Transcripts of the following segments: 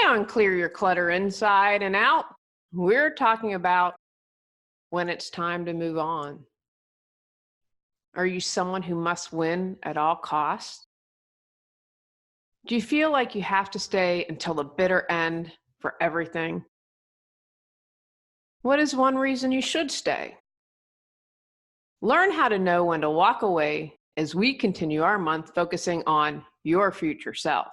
Today on Clear Your Clutter Inside and Out, we're talking about when it's time to move on. Are you someone who must win at all costs? Do you feel like you have to stay until the bitter end for everything? What is one reason you should stay? Learn how to know when to walk away as we continue our month focusing on your future self.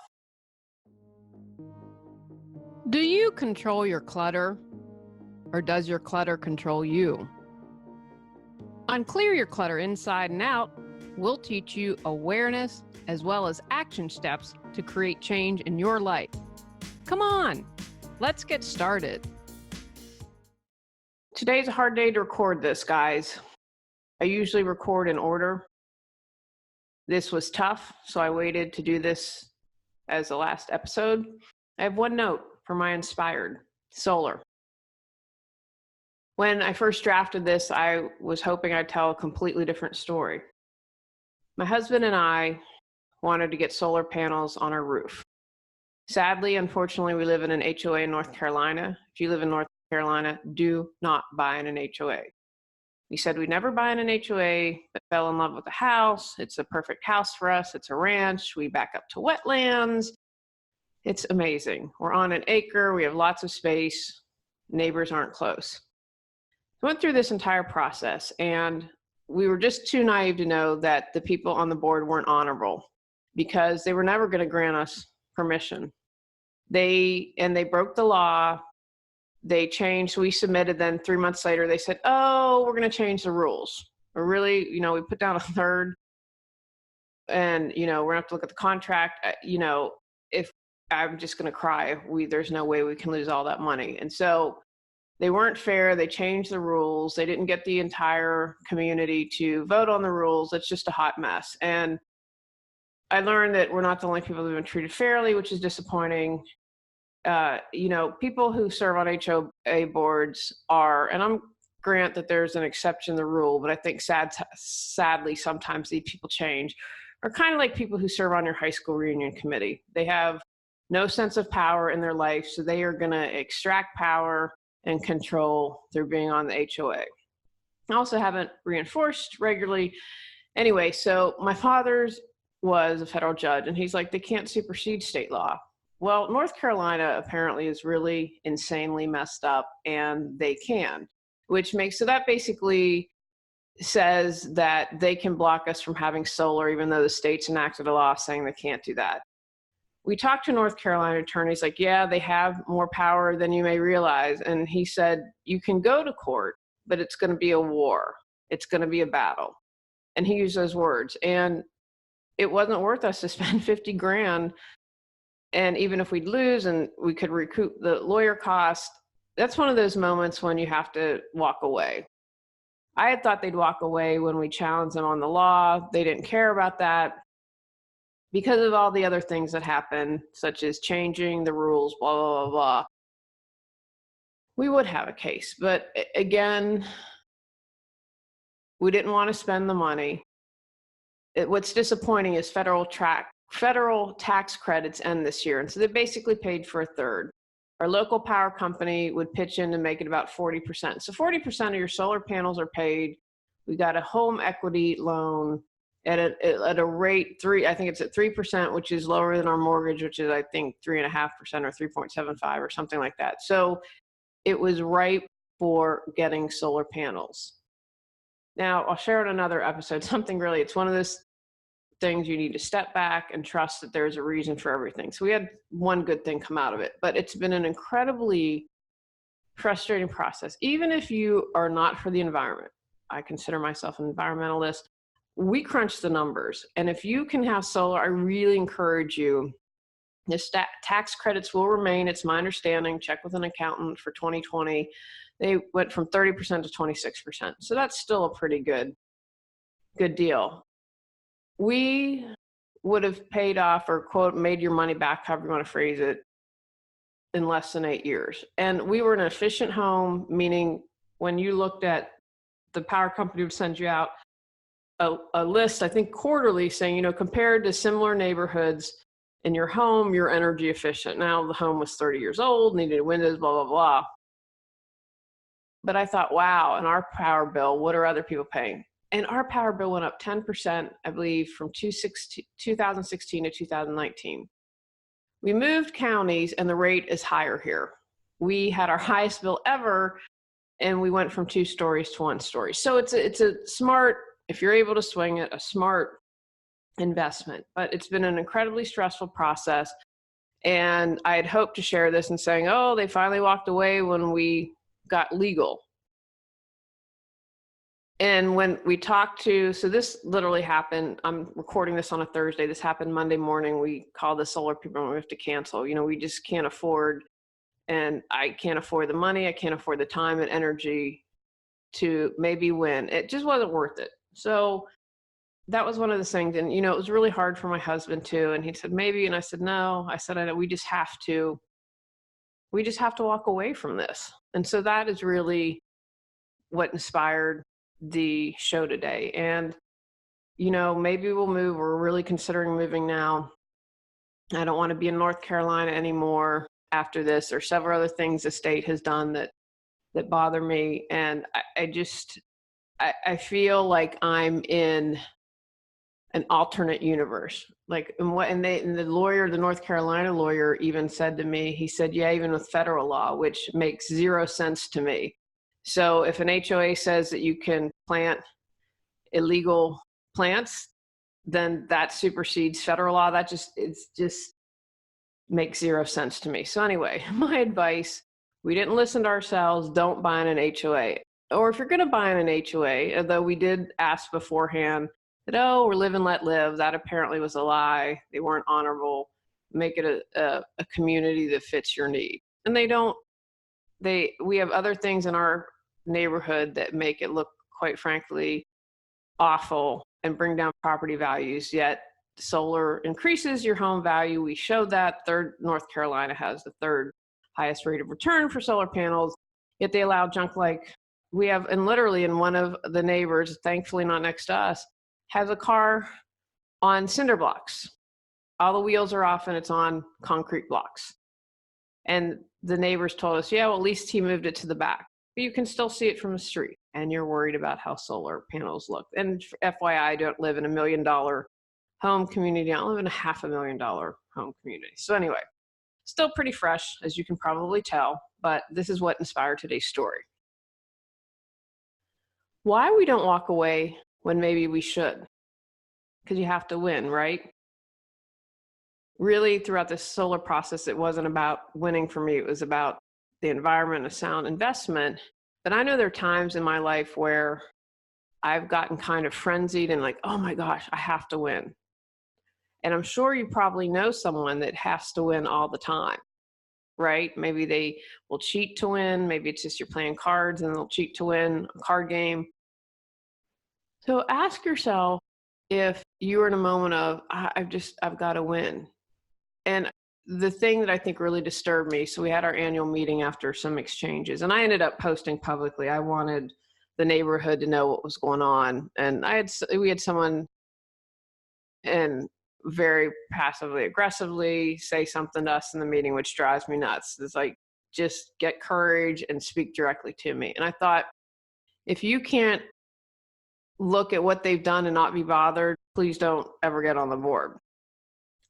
Do you control your clutter, or does your clutter control you? On Clear Your Clutter Inside and Out, we'll teach you awareness as well as action steps to create change in your life. Come on, let's get started. Today's a hard day to record this, guys. I usually record in order. This was tough, so I waited to do this as the last episode. I have one note for my inspired, solar. When I first drafted this, I was hoping I'd tell a completely different story. My husband and I wanted to get solar panels on our roof. Sadly, unfortunately, we live in an HOA in North Carolina. If you live in North Carolina, do not buy in an HOA. We said we'd never buy in an HOA, but fell in love with the house. It's the perfect house for us. It's a ranch. We back up to wetlands. It's amazing. We're on an acre. We have lots of space. Neighbors aren't close. I went through this entire process, and we were just too naive to know that the people on the board weren't honorable because they were never going to grant us permission. They broke the law. They changed. We submitted. Then 3 months later, they said, "Oh, we're going to change the rules." Or really, we put down a third, and we're going to have to look at the contract. If I'm just going to cry, there's no way we can lose all that money. And so they weren't fair. They changed the rules. They didn't get the entire community to vote on the rules. It's just a hot mess. And I learned that we're not the only people that have been treated fairly, which is disappointing. People who serve on HOA boards are, and I'm grant that there's an exception to the rule, but I think sadly sometimes these people change, are kind of like people who serve on your high school reunion committee. They have no sense of power in their life, so they are going to extract power and control through being on the HOA. I also haven't reinforced regularly. Anyway, so my father's was a federal judge, and he's like, they can't supersede state law. Well, North Carolina apparently is really insanely messed up, and they can, so that basically says that they can block us from having solar, even though the state's enacted a law saying they can't do that. We talked to North Carolina attorneys, like, yeah, they have more power than you may realize. And he said, you can go to court, but it's going to be a war. It's going to be a battle. And he used those words. And it wasn't worth us to spend 50 grand. And even if we'd lose and we could recoup the lawyer cost, that's one of those moments when you have to walk away. I had thought they'd walk away when we challenged them on the law. They didn't care about that because of all the other things that happened, such as changing the rules, blah, blah, blah, blah. We would have a case. But again, we didn't want to spend the money. What's disappointing is federal tax credits end this year. And so they basically paid for a third. Our local power company would pitch in to make it about 40%. So 40% of your solar panels are paid. We got a home equity loan at a rate I think it's at 3%, which is lower than our mortgage, which is I think 3.5% or 3.75 or something like that. So it was ripe for getting solar panels. Now I'll share in another episode it's one of those things you need to step back and trust that there's a reason for everything. So we had one good thing come out of it, but it's been an incredibly frustrating process. Even if you are not for the environment, I consider myself an environmentalist. We crunch the numbers. And if you can have solar, I really encourage you. The tax credits will remain. It's my understanding. Check with an accountant for 2020. They went from 30% to 26%. So that's still a pretty good deal. We would have paid off or quote, made your money back, however you want to phrase it, in less than 8 years. And we were an efficient home, meaning when you looked at the power company would send you out a list, I think quarterly, saying, compared to similar neighborhoods, in your home, you're energy efficient. Now the home was 30 years old, needed windows, blah, blah, blah. But I thought, wow, and our power bill, what are other people paying? And our power bill went up 10%, I believe, from 2016 to 2019. We moved counties and the rate is higher here. We had our highest bill ever, and we went from 2 stories to 1 story. So it's a smart, if you're able to swing it, a smart investment. But it's been an incredibly stressful process. And I had hoped to share this and saying, oh, they finally walked away when we got legal. And when we talked to, so this literally happened, I'm recording this on a Thursday. This happened Monday morning. We called the solar people and we have to cancel. You know, we just can't afford, and I can't afford the money. I can't afford the time and energy to maybe win. It just wasn't worth it. So that was one of the things. And, you know, it was really hard for my husband too. And he said, maybe, and I said, no, I said, I know we just have to walk away from this. And so that is really what inspired the show today. And, you know, maybe we'll move. We're really considering moving now. I don't want to be in North Carolina anymore after this. There's several other things the state has done that bother me. And I feel like I'm in an alternate universe. Like, and the lawyer, the North Carolina lawyer even said to me, he said, yeah, even with federal law, which makes 0 sense to me. So if an HOA says that you can plant illegal plants, then that supersedes federal law. It's just makes 0 sense to me. So anyway, my advice, we didn't listen to ourselves. Don't buy in an HOA. Or if you're going to buy in an HOA, although we did ask beforehand that, oh, we're live and let live. That apparently was a lie. They weren't honorable. Make it a community that fits your need. And we have other things in our neighborhood that make it look, quite frankly, awful and bring down property values, yet solar increases your home value. We showed that. North Carolina has the 3rd highest rate of return for solar panels, yet they allow junk like we have. And literally in one of the neighbors, thankfully not next to us, has a car on cinder blocks. All the wheels are off and it's on concrete blocks. And the neighbors told us, yeah, well, at least he moved it to the back. But you can still see it from the street, and you're worried about how solar panels look. And FYI, I don't live in $1 million home community. I live in a $500,000 home community. So anyway, still pretty fresh, as you can probably tell, but this is what inspired today's story. Why we don't walk away when maybe we should? Because you have to win, right? Really, throughout this solar process, it wasn't about winning for me. It was about the environment, a sound investment. But I know there are times in my life where I've gotten kind of frenzied and like, oh my gosh, I have to win. And I'm sure you probably know someone that has to win all the time, right? Maybe they will cheat to win. Maybe it's just you're playing cards and they'll cheat to win a card game. So ask yourself if you're in a moment of, I've got to win. And the thing that I think really disturbed me, so we had our annual meeting after some exchanges, and I ended up posting publicly. I wanted the neighborhood to know what was going on. And we had someone and very passively aggressively say something to us in the meeting, which drives me nuts. It's like, just get courage and speak directly to me. And I thought, if you can't look at what they've done and not be bothered, please don't ever get on the board.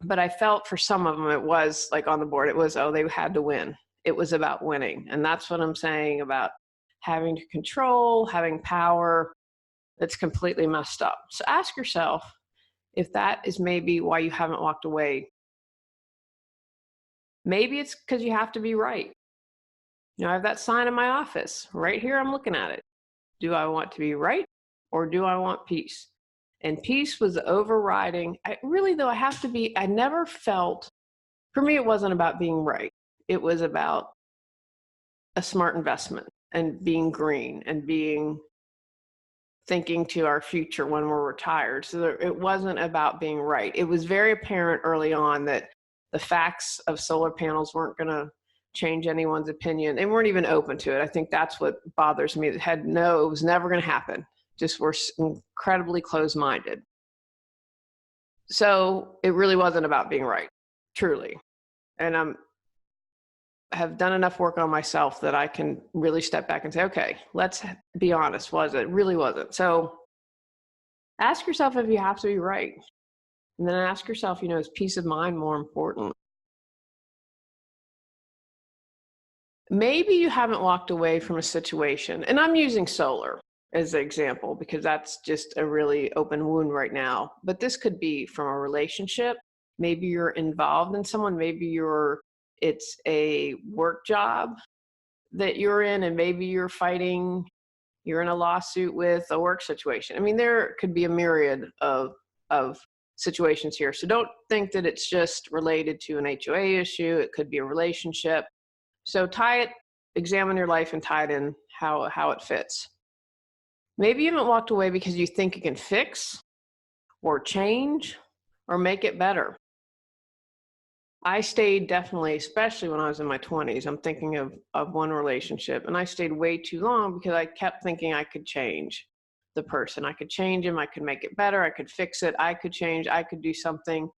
But I felt for some of them, it was like on the board, it was, oh, they had to win. It was about winning. And that's what I'm saying about having to control, having power. That's completely messed up. So ask yourself if that is maybe why you haven't walked away. Maybe it's because you have to be right. You know, I have that sign in my office right here. I'm looking at it. Do I want to be right or do I want peace? And peace was overriding. I never felt, for me, it wasn't about being right. It was about a smart investment and being green and thinking to our future when we're retired. So it wasn't about being right. It was very apparent early on that the facts of solar panels weren't going to change anyone's opinion. They weren't even open to it. I think that's what bothers me. It was never going to happen. Just were incredibly closed-minded. So it really wasn't about being right. truly. And have done enough work on myself that I can really step back and say, okay, let's be honest. Was it? Really wasn't. So ask yourself if you have to be right. And then ask yourself, is peace of mind more important? Maybe you haven't walked away from a situation, and I'm using solar as an example because that's just a really open wound right now. But this could be from a relationship. Maybe you're involved in someone, maybe it's a work job that you're in, and maybe you're in a lawsuit with a work situation. I mean, there could be a myriad of situations here. So don't think that it's just related to an HOA issue. It could be a relationship. So examine your life and tie it in how it fits. Maybe you haven't walked away because you think you can fix or change or make it better. I stayed definitely, especially when I was in my 20s, I'm thinking of one relationship, and I stayed way too long because I kept thinking I could change the person. I could change him. I could make it better. I could fix it. I could change. I could do something.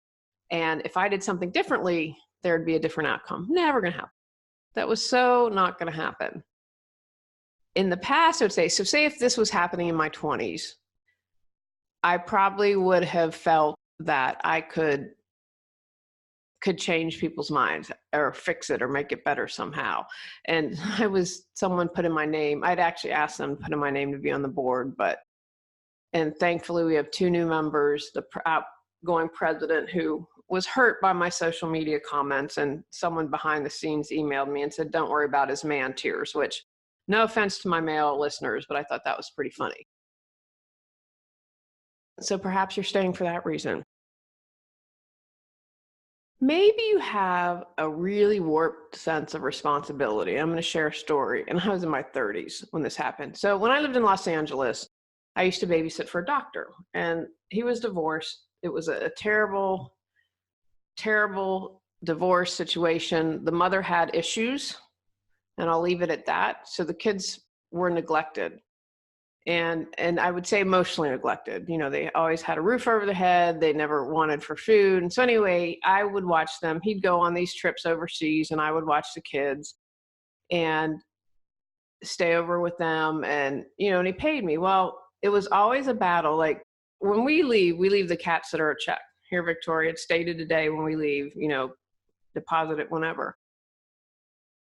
And if I did something differently, there'd be a different outcome. Never going to happen. That was so not going to happen. In the past, I would say, so say if this was happening in my 20s, I probably would have felt that I could change people's minds or fix it or make it better somehow. And someone put in my name. I'd actually asked them to put in my name to be on the board, and thankfully we have 2 new members, the outgoing president who was hurt by my social media comments, and someone behind the scenes emailed me and said, don't worry about his man tears, which no offense to my male listeners, but I thought that was pretty funny. So perhaps you're staying for that reason. Maybe you have a really warped sense of responsibility. I'm going to share a story. And I was in my 30s when this happened. So when I lived in Los Angeles, I used to babysit for a doctor, and he was divorced. It was a terrible, terrible divorce situation. The mother had issues, and I'll leave it at that. So the kids were neglected. And I would say emotionally neglected. They always had a roof over their head. They never wanted for food. And so anyway, I would watch them. He'd go on these trips overseas, and I would watch the kids and stay over with them. And he paid me. Well, it was always a battle. Like when we leave the cat sitter a check. Here, Victoria, it's dated today when we leave, deposit it whenever.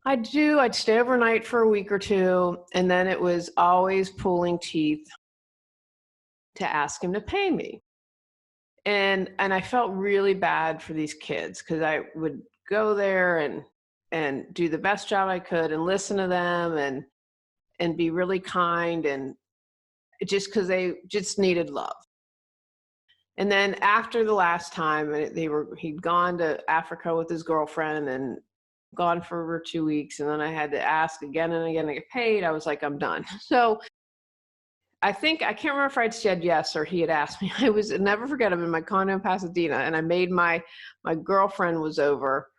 I'd stay overnight for a week or 2, and then it was always pulling teeth to ask him to pay me. And I felt really bad for these kids because I would go there and do the best job I could and listen to them and be really kind, and just because they just needed love. And then after the last time, he'd gone to Africa with his girlfriend and gone for over 2 weeks, and then I had to ask again and again to get paid. I was like, I'm done. So I can't remember if I'd said yes or he had asked me. Never forget, I'm in my condo in Pasadena, and I made my girlfriend was over,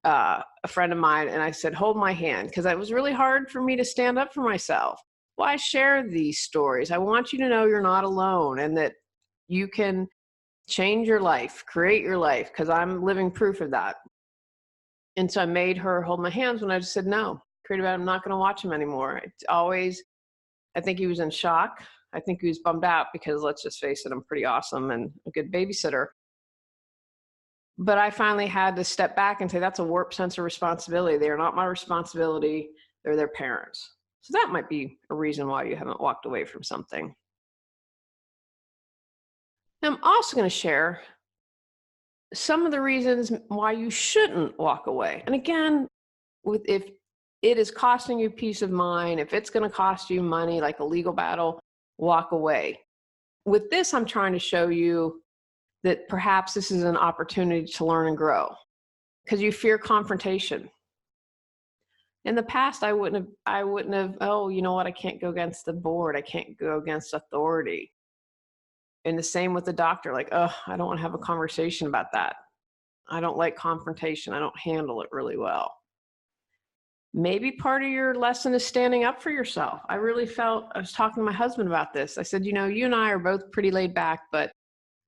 a friend of mine, and I said, hold my hand, because it was really hard for me to stand up for myself. Well, I share these stories. I want you to know you're not alone, and that you can change your life, create your life, because I'm living proof of that. And so I made her hold my hands when I just said, no, I'm not going to watch him anymore. I think he was in shock. I think he was bummed out because, let's just face it, I'm pretty awesome and a good babysitter. But I finally had to step back and say, that's a warped sense of responsibility. They are not my responsibility. They're their parents. So that might be a reason why you haven't walked away from something. Now, I'm also going to share some of the reasons why you shouldn't walk away. And again, if it is costing you peace of mind, if it's going to cost you money, like a legal battle, walk away. With this, I'm trying to show you that perhaps this is an opportunity to learn and grow, because you fear confrontation. In the past, I wouldn't have, oh, you know what? I can't go against the board. I can't go against authority. And the same with the doctor, like, oh, I don't want to have a conversation about that. I don't like confrontation. I don't handle it really well. Maybe part of your lesson is standing up for yourself. I was talking to my husband about this. I said, you and I are both pretty laid back, but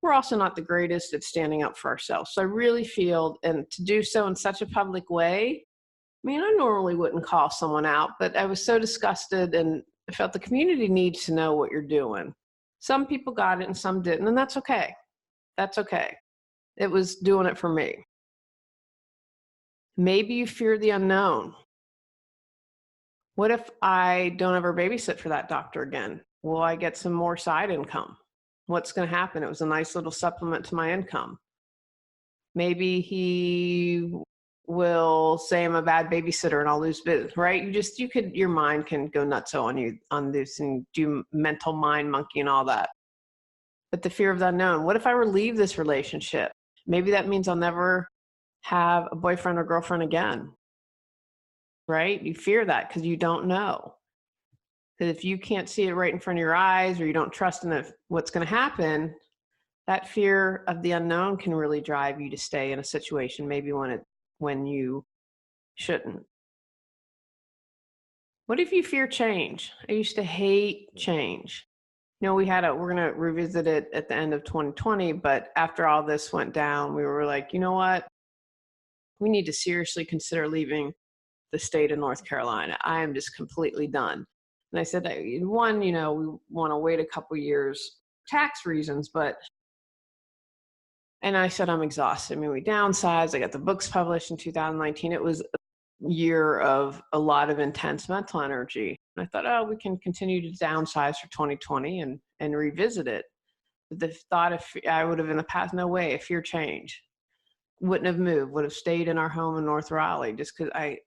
we're also not the greatest at standing up for ourselves. So I really feel, and to do so in such a public way, I mean, I normally wouldn't call someone out, but I was so disgusted and I felt the community needs to know what you're doing. Some people got it and some didn't, and that's okay. That's okay. It was doing it for me. Maybe you fear the unknown. What if I don't ever babysit for that doctor again? Will I get some more side income? What's going to happen? It was a nice little supplement to my income. Maybe he will say I'm a bad babysitter and I'll lose business, right? Your mind can go nuts on you on this and do mental mind monkey and all that. But the fear of the unknown, what if I leave this relationship? Maybe that means I'll never have a boyfriend or girlfriend again, right? You fear that because you don't know. Because if you can't see it right in front of your eyes or you don't trust in what's going to happen, that fear of the unknown can really drive you to stay in a situation maybe when you shouldn't. What if you fear change? I used to hate change. We're going to revisit it at the end of 2020, but after all this went down, we were like, you know what? We need to seriously consider leaving the state of North Carolina. I am just completely done. And I said, one, we want to wait a couple years, tax reasons, and I said, I'm exhausted. I mean, we downsized. I got the books published in 2019. It was a year of a lot of intense mental energy. And I thought, we can continue to downsize for 2020 and revisit it. But the thought of I would have in the past, no way, I fear change. Wouldn't have moved, would have stayed in our home in North Raleigh just because I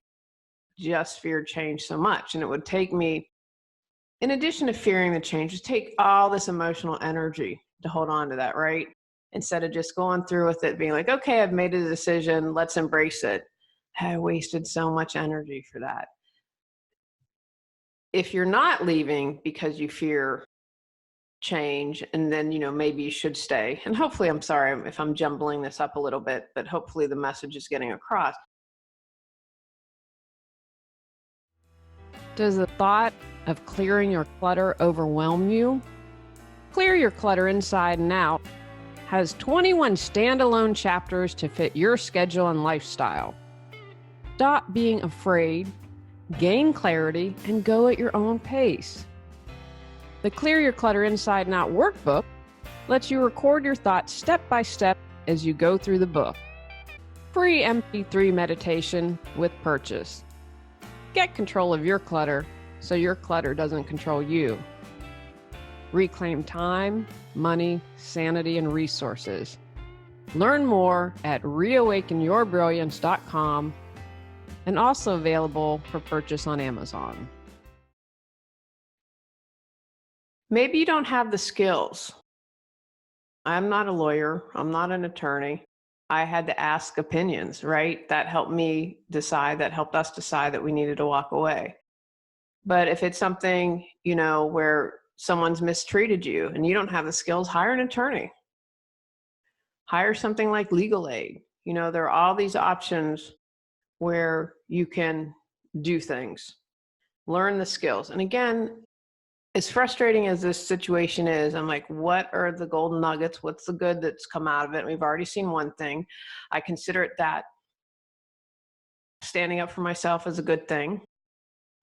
just feared change so much. And it would take me, in addition to fearing the change, just take all this emotional energy to hold on to that, right? Instead of just going through with it, being like, okay, I've made a decision, let's embrace it. I wasted so much energy for that. If you're not leaving because you fear change, and then, maybe you should stay. And hopefully, I'm sorry if I'm jumbling this up a little bit, but hopefully the message is getting across. Does the thought of clearing your clutter overwhelm you? Clear Your Clutter Inside and Out has 21 standalone chapters to fit your schedule and lifestyle. Stop being afraid, gain clarity, and go at your own pace. The Clear Your Clutter Inside and Out workbook lets you record your thoughts step by step as you go through the book. Free MP3 meditation with purchase. Get control of your clutter so your clutter doesn't control you. Reclaim time, money, sanity, and resources. Learn more at reawakenyourbrilliance.com and also available for purchase on Amazon. Maybe you don't have the skills. I'm not a lawyer. I'm not an attorney. I had to ask opinions, right? That helped me decide, that helped us decide that we needed to walk away. But if it's something, where someone's mistreated you and you don't have the skills, hire an attorney. Hire something like legal aid. There are all these options where you can do things. Learn the skills. And again, as frustrating as this situation is, I'm like, what are the golden nuggets? What's the good that's come out of it? We've already seen one thing. I consider it that standing up for myself is a good thing.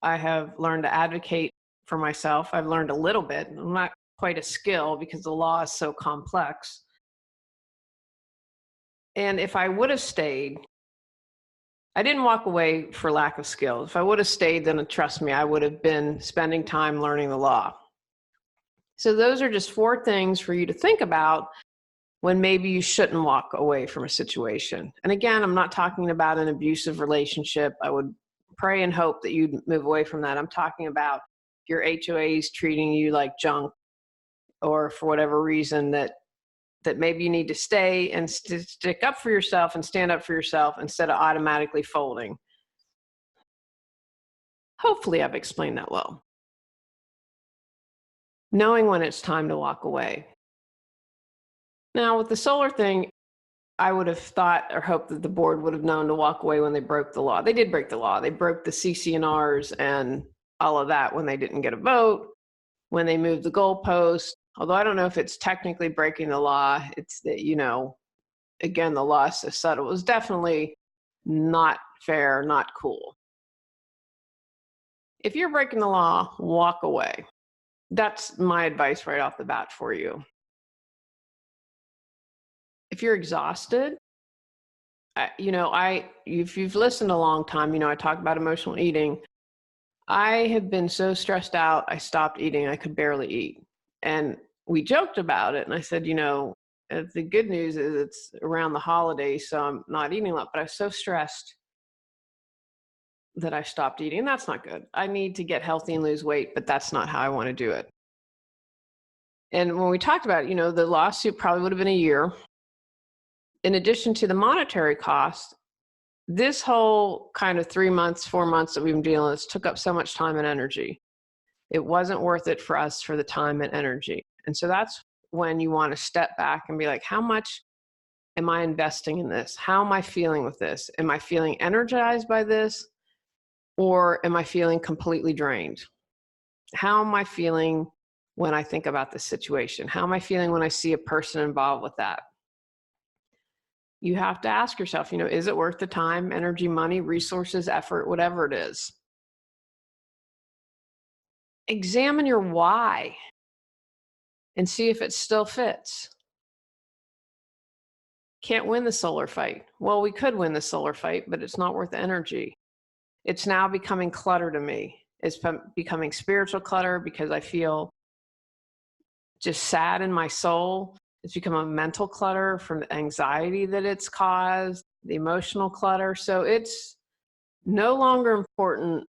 I have learned to advocate for myself. I've learned a little bit. I'm not quite a skill because the law is so complex. And if I would have stayed, I didn't walk away for lack of skill. If I would have stayed, then trust me, I would have been spending time learning the law. So those are just 4 things for you to think about when maybe you shouldn't walk away from a situation. And again, I'm not talking about an abusive relationship. I would pray and hope that you'd move away from that. I'm talking about your HOAs treating you like junk, or for whatever reason that maybe you need to stay and stick up for yourself and stand up for yourself instead of automatically folding. Hopefully I've explained that well. Knowing when it's time to walk away. Now with the solar thing, I would have thought or hoped that the board would have known to walk away when they broke the law. They did break the law. They broke the CC&Rs and all of that when they didn't get a vote, when they moved the goalpost, Although I don't know if it's technically breaking the law. It's that, again, the law is so subtle. It was definitely not fair, not cool. If you're breaking the law, walk away. That's my advice right off the bat for you. If you're exhausted, if you've listened a long time, I talk about emotional eating. I have been so stressed out, I stopped eating. I could barely eat. And we joked about it. And I said, the good news is it's around the holidays, so I'm not eating a lot, but I was so stressed that I stopped eating. And that's not good. I need to get healthy and lose weight, but that's not how I want to do it. And when we talked about it, the lawsuit probably would have been a year. In addition to the monetary cost, this whole kind of 3 months, 4 months that we've been dealing with took up so much time and energy. It wasn't worth it for us for the time and energy. And so that's when you want to step back and be like, how much am I investing in this? How am I feeling with this? Am I feeling energized by this? Or am I feeling completely drained? How am I feeling when I think about this situation? How am I feeling when I see a person involved with that? You have to ask yourself, is it worth the time, energy, money, resources, effort, whatever it is? Examine your why and see if it still fits. Can't win the solar fight. Well, we could win the solar fight, but it's not worth the energy. It's now becoming clutter to me. It's becoming spiritual clutter because I feel just sad in my soul. It's become a mental clutter from the anxiety that it's caused, the emotional clutter. So it's no longer important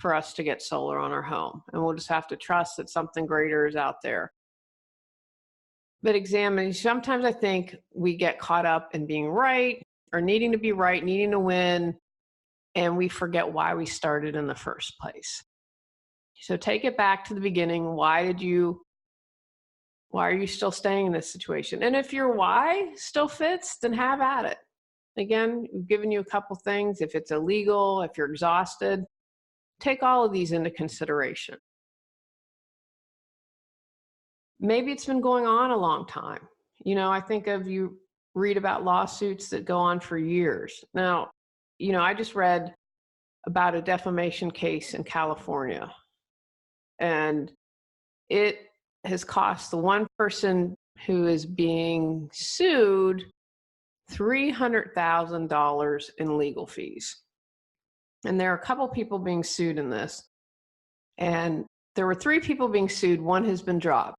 for us to get solar on our home. And we'll just have to trust that something greater is out there. But sometimes I think we get caught up in being right or needing to be right, needing to win, and we forget why we started in the first place. So take it back to the beginning. Why are you still staying in this situation? And if your why still fits, then have at it. Again, we've given you a couple things. If it's illegal, if you're exhausted, take all of these into consideration. Maybe it's been going on a long time. I think you read about lawsuits that go on for years. Now, I just read about a defamation case in California, and it has cost the one person who is being sued $300,000 in legal fees. And there are a couple people being sued in this. And there were 3 people being sued. One has been dropped.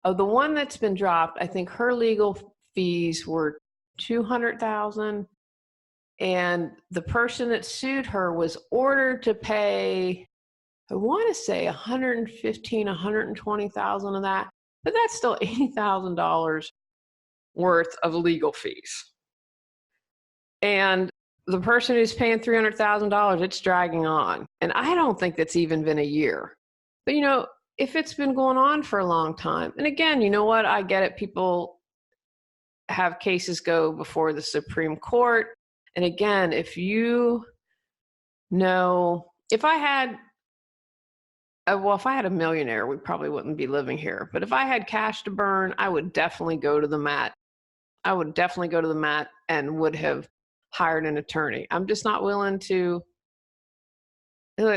Of the one that's been dropped, I think her legal fees were $200,000. And the person that sued her was ordered to pay, I want to say $115,000, $120,000 of that, but that's still $80,000 worth of legal fees. And the person who's paying $300,000, it's dragging on. And I don't think that's even been a year. But if it's been going on for a long time, and again, you know what? I get it. People have cases go before the Supreme Court. And again, if I had a millionaire, we probably wouldn't be living here. But if I had cash to burn, I would definitely go to the mat. And would have hired an attorney. I'm just not willing to.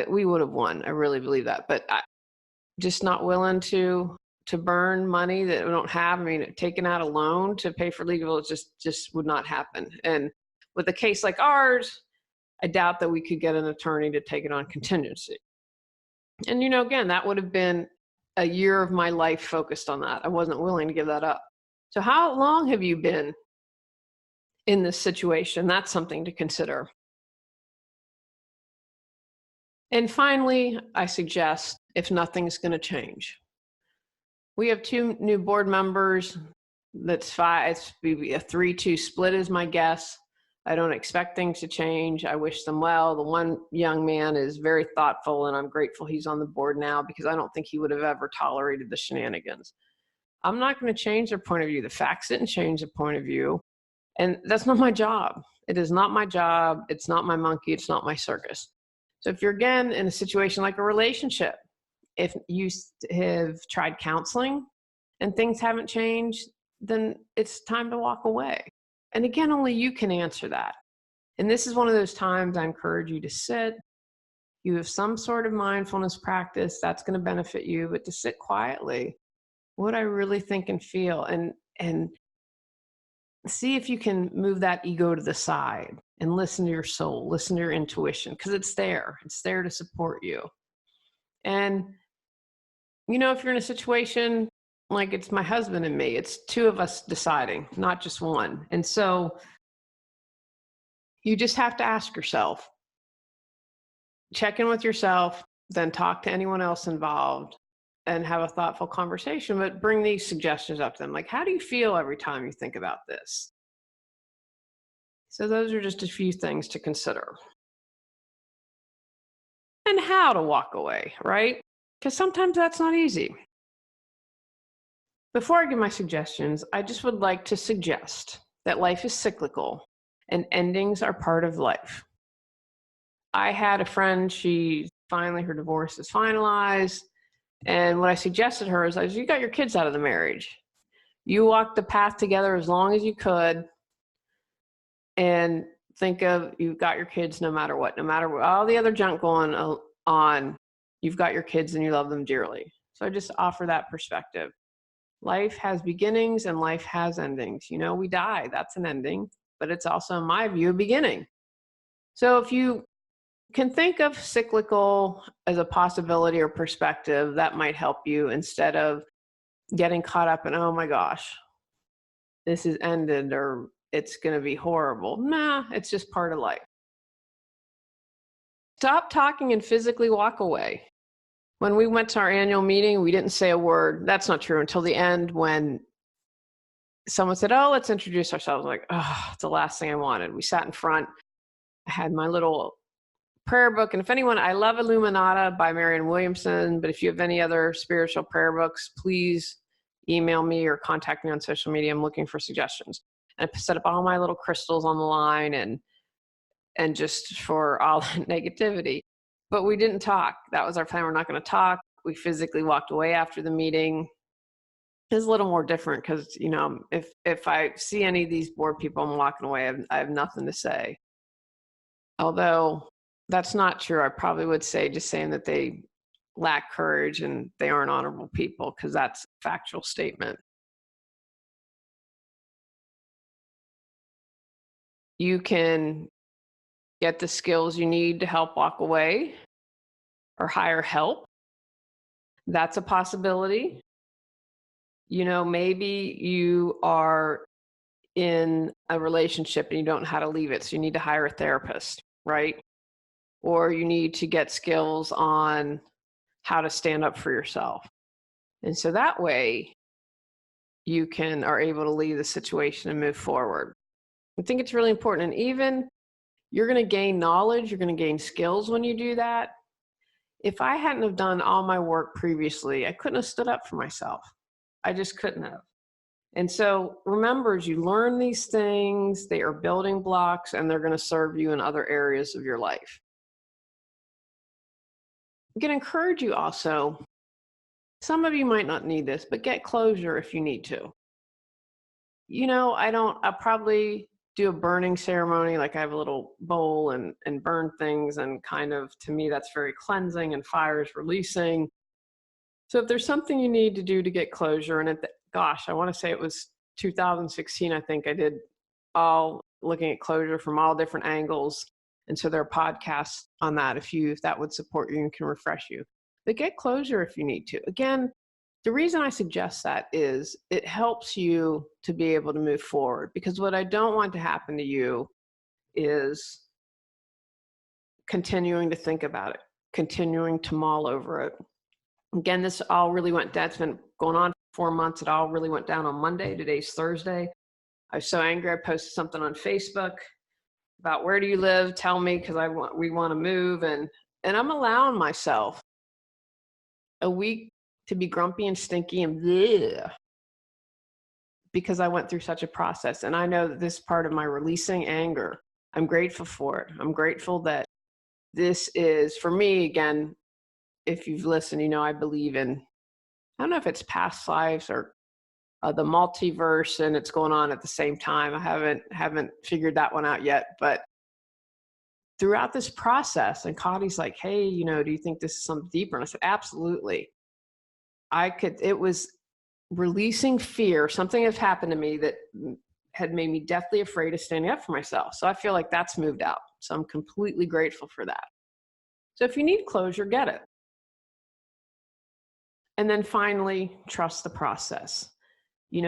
We would have won. I really believe that. But just not willing to burn money that we don't have. I mean, taking out a loan to pay for legal, it just would not happen. And with a case like ours, I doubt that we could get an attorney to take it on contingency. And, again, that would have been a year of my life focused on that. I wasn't willing to give that up. So how long have you been in this situation? That's something to consider. And finally, I suggest, if nothing's going to change, we have 2 new board members. That's 5. It's maybe a 3-2 split is my guess. I don't expect things to change. I wish them well. The one young man is very thoughtful, and I'm grateful he's on the board now because I don't think he would have ever tolerated the shenanigans. I'm not going to change their point of view. The facts didn't change the point of view. And that's not my job. It is not my job. It's not my monkey. It's not my circus. So if you're, again, in a situation like a relationship, if you have tried counseling and things haven't changed, then it's time to walk away. And again, only you can answer that. And this is one of those times I encourage you to sit. You have some sort of mindfulness practice that's going to benefit you, but to sit quietly, what I really think and feel, and see if you can move that ego to the side and listen to your soul, listen to your intuition, because it's there. It's there to support you. And, if you're in a situation like it's my husband and me, it's two of us deciding, not just one. And so you just have to ask yourself, check in with yourself, then talk to anyone else involved and have a thoughtful conversation, but bring these suggestions up to them. Like, how do you feel every time you think about this? So those are just a few things to consider. And how to walk away, right? Because sometimes that's not easy. Before I give my suggestions, I just would like to suggest that life is cyclical and endings are part of life. I had a friend, her divorce is finalized. And what I suggested her is, you got your kids out of the marriage. You walked the path together as long as you could. And think of, you've got your kids no matter what all the other junk going on, you've got your kids and you love them dearly. So I just offer that perspective. Life has beginnings and life has endings. We die, that's an ending, but it's also, in my view, a beginning. So if you can think of cyclical as a possibility or perspective, that might help you instead of getting caught up in, oh my gosh, this is ended or it's going to be horrible. Nah, it's just part of life. Stop talking and physically walk away. When we went to our annual meeting, we didn't say a word. That's not true until the end when someone said, oh, let's introduce ourselves. Like, oh, it's the last thing I wanted. We sat in front. I had my little prayer book. And if anyone, I love Illuminata by Marianne Williamson, but if you have any other spiritual prayer books, please email me or contact me on social media. I'm looking for suggestions. And I set up all my little crystals on the line and just for all the negativity. But we didn't talk. That was our plan. We're not going to talk. We physically walked away after the meeting. It's a little more different because, if I see any of these bored people, I'm walking away. I have nothing to say. Although that's not true. I probably would say just saying that they lack courage and they aren't honorable people, because that's a factual statement. You can get the skills you need to help walk away or hire help. That's a possibility. Maybe you are in a relationship and you don't know how to leave it, so you need to hire a therapist, right? Or you need to get skills on how to stand up for yourself. And so that way you are able to leave the situation and move forward. I think it's really important. And even you're going to gain knowledge, you're going to gain skills when you do that. If I hadn't have done all my work previously, I couldn't have stood up for myself. I just couldn't have. And so remember, as you learn these things, they are building blocks and they're going to serve you in other areas of your life. I'm going to encourage you also, some of you might not need this, but get closure if you need to. I'll probably do a burning ceremony, like I have a little bowl and burn things, and kind of, to me, that's very cleansing and fire is releasing. So if there's something you need to do to get closure, and I want to say it was 2016, I think I did all looking at closure from all different angles. And so there are podcasts on that if that would support you and can refresh you. But get closure if you need to. Again, the reason I suggest that is it helps you to be able to move forward, because what I don't want to happen to you is continuing to think about it, continuing to mull over it. Again, this all really went down. It's been going on for 4 months. It all really went down on Monday. Today's Thursday. I was so angry. I posted something on Facebook about, where do you live? Tell me, because we want to move. And I'm allowing myself a week to be grumpy and stinky and bleh, because I went through such a process. And I know that this is part of my releasing anger. I'm grateful for it. I'm grateful that this is, for me, again, if you've listened, I believe in, I don't know if it's past lives or the multiverse, and it's going on at the same time. I haven't figured that one out yet, but throughout this process, and Connie's like, hey, do you think this is something deeper? And I said, absolutely. It was releasing fear. Something had happened to me that had made me deathly afraid of standing up for myself. So I feel like that's moved out. So I'm completely grateful for that. So if you need closure, get it. And then finally, trust the process. The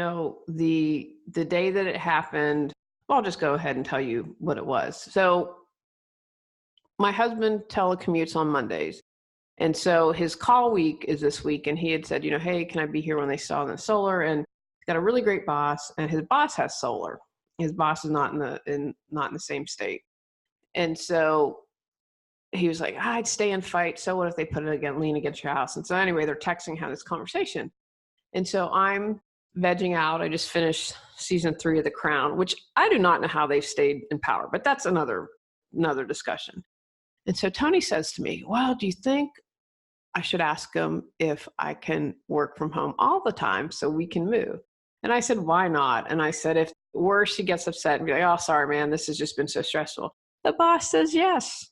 day that it happened, well, I'll just go ahead and tell you what it was. So my husband telecommutes on Mondays. And so his call week is this week. And he had said, hey, can I be here when they sell the solar? And he's got a really great boss, and his boss has solar. His boss is not in the same state. And so he was like, I'd stay and fight. So what if they put it lean against your house? And so anyway, they're texting, having this conversation. And so I'm vegging out. I just finished season 3 of The Crown, which I do not know how they've stayed in power, but that's another discussion. And so Tony says to me, well, do you think I should ask him if I can work from home all the time so we can move? And I said, why not? And I said, if worse, he gets upset and be like, oh, sorry, man, this has just been so stressful. The boss says yes.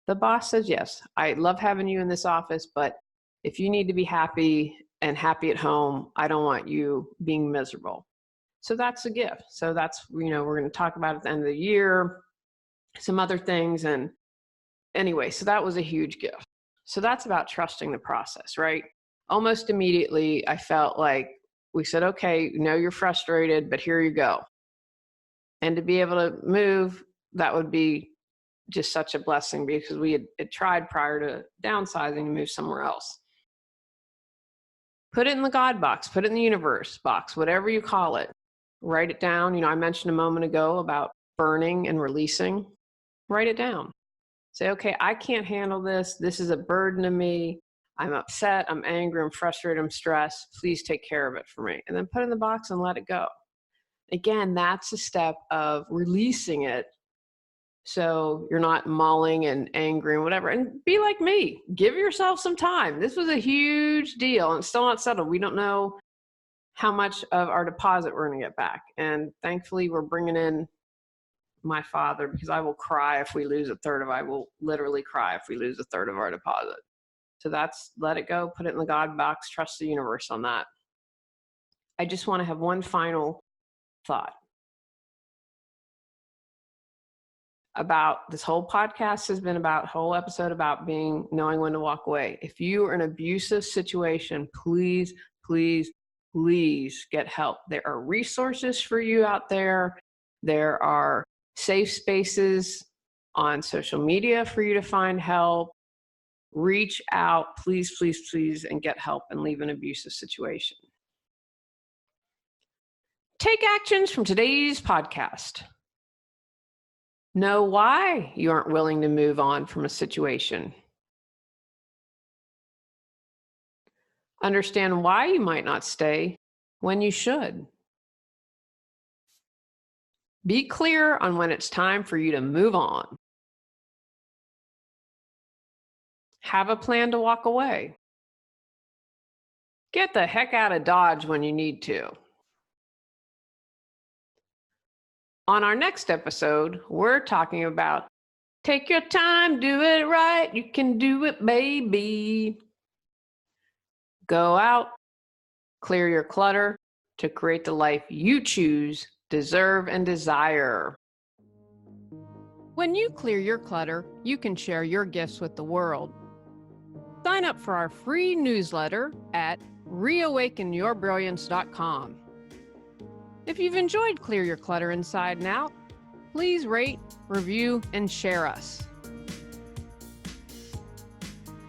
The boss says yes. I love having you in this office, but if you need to be happy and happy at home, I don't want you being miserable. So that's a gift. So that's, we're going to talk about at the end of the year, some other things. And anyway, so that was a huge gift. So that's about trusting the process, right? Almost immediately, I felt like we said, okay, you're frustrated, but here you go. And to be able to move, that would be just such a blessing, because we had tried prior to downsizing to move somewhere else. Put it in the God box, put it in the universe box, whatever you call it. Write it down. I mentioned a moment ago about burning and releasing. Write it down. Say, okay, I can't handle this. This is a burden to me. I'm upset. I'm angry. I'm frustrated. I'm stressed. Please take care of it for me. And then put it in the box and let it go. Again, that's a step of releasing it. So you're not mulling and angry and whatever. And be like me. Give yourself some time. This was a huge deal, and it's still not settled. We don't know how much of our deposit we're going to get back. And thankfully, we're bringing in my father, because I will cry if we lose I will literally cry if we lose a third of our deposit. So that's, let it go, put it in the God box, trust the universe on that. I just want to have one final thought about this. Whole podcast has been whole episode about knowing when to walk away. If you are in an abusive situation, please, please, please get help. There are resources for you out there. There are safe spaces on social media for you to find help. Reach out, please, please, please, and get help and leave an abusive situation. Take actions from today's podcast. Know why you aren't willing to move on from a situation. Understand why you might not stay when you should. Be clear on when it's time for you to move on. Have a plan to walk away. Get the heck out of Dodge when you need to. On our next episode, we're talking about take your time, do it right. You can do it, baby. Go out, clear your clutter to create the life you choose, deserve, and desire. When you clear your clutter, you can share your gifts with the world. Sign up for our free newsletter at reawakenyourbrilliance.com. If you've enjoyed Clear Your Clutter Inside and Out, please rate, review, and share us.